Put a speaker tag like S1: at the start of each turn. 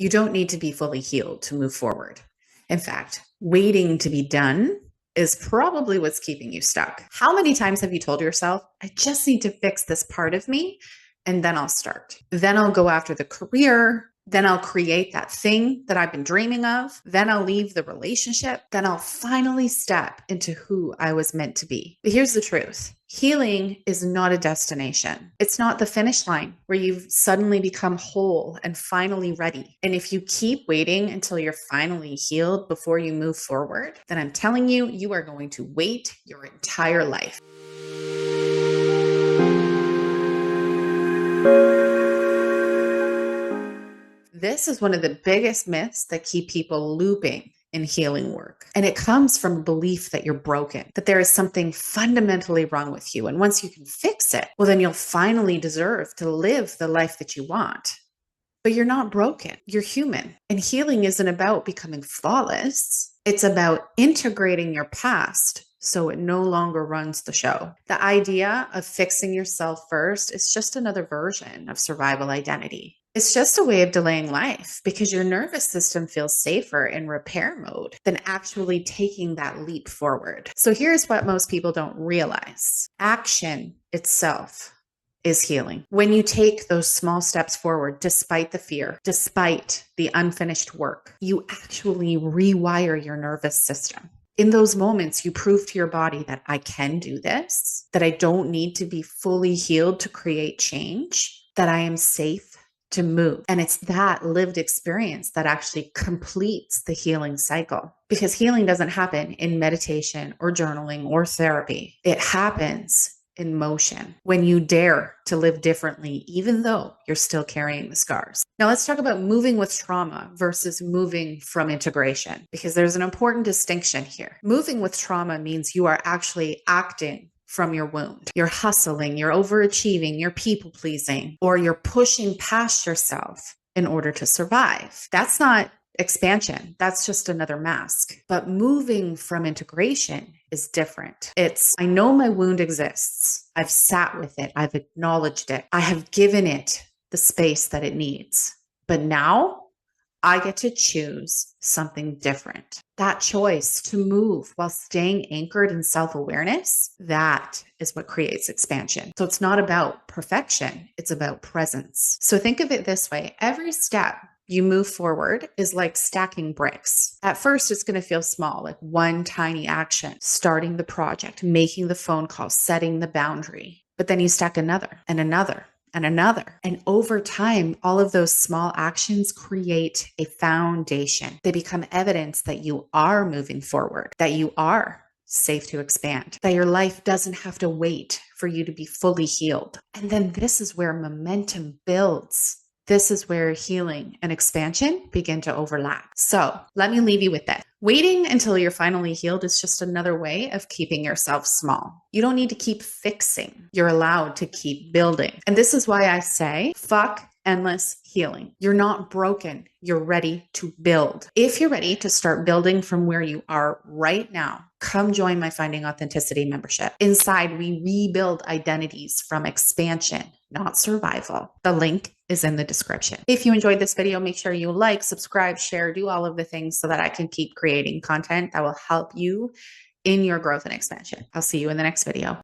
S1: You don't need to be fully healed to move forward. In fact, waiting to be done is probably what's keeping you stuck. How many times have you told yourself, I just need to fix this part of me and then I'll start? Then I'll go after the career. Then I'll create that thing that I've been dreaming of. Then I'll leave the relationship. Then I'll finally step into who I was meant to be. But here's the truth. Healing is not a destination. It's not the finish line where you've suddenly become whole and finally ready. And if you keep waiting until you're finally healed before you move forward, then I'm telling you, you are going to wait your entire life. This is one of the biggest myths that keep people looping in healing work. And it comes from a belief that you're broken, that there is something fundamentally wrong with you. And once you can fix it, well, then you'll finally deserve to live the life that you want. But you're not broken. You're human. And healing isn't about becoming flawless. It's about integrating your past so it no longer runs the show. The idea of fixing yourself first is just another version of survival identity. It's just a way of delaying life because your nervous system feels safer in repair mode than actually taking that leap forward. So here's what most people don't realize. Action itself is healing. When you take those small steps forward, despite the fear, despite the unfinished work, you actually rewire your nervous system. In those moments, you prove to your body that I can do this, that I don't need to be fully healed to create change, that I am safe to move. And it's that lived experience that actually completes the healing cycle. Because healing doesn't happen in meditation or journaling or therapy. It happens in motion when you dare to live differently, even though you're still carrying the scars. Now let's talk about moving with trauma versus moving from integration, because there's an important distinction here. Moving with trauma means you are actually acting from your wound. You're hustling, you're overachieving, you're people pleasing, or you're pushing past yourself in order to survive. That's not expansion. That's just another mask. But moving from integration is different. It's, I know my wound exists. I've sat with it. I've acknowledged it. I have given it the space that it needs. But now I get to choose something different. That choice to move while staying anchored in self-awareness, that is what creates expansion. So it's not about perfection. It's about presence. So think of it this way. Every step you move forward is like stacking bricks. At first, it's going to feel small, like one tiny action, starting the project, making the phone call, setting the boundary. But then you stack another and another and another. And over time, all of those small actions create a foundation. They become evidence that you are moving forward, that you are safe to expand, that your life doesn't have to wait for you to be fully healed. And then this is where momentum builds. This is where healing and expansion begin to overlap. So let me leave you with this. Waiting until you're finally healed is just another way of keeping yourself small. You don't need to keep fixing. You're allowed to keep building. And this is why I say, fuck endless healing. You're not broken. You're ready to build. If you're ready to start building from where you are right now, come join my Finding Authenticity membership. Inside, we rebuild identities from expansion, not survival. The link is in the description. If you enjoyed this video, make sure you like, subscribe, share, do all of the things so that I can keep creating content that will help you in your growth and expansion. I'll see you in the next video.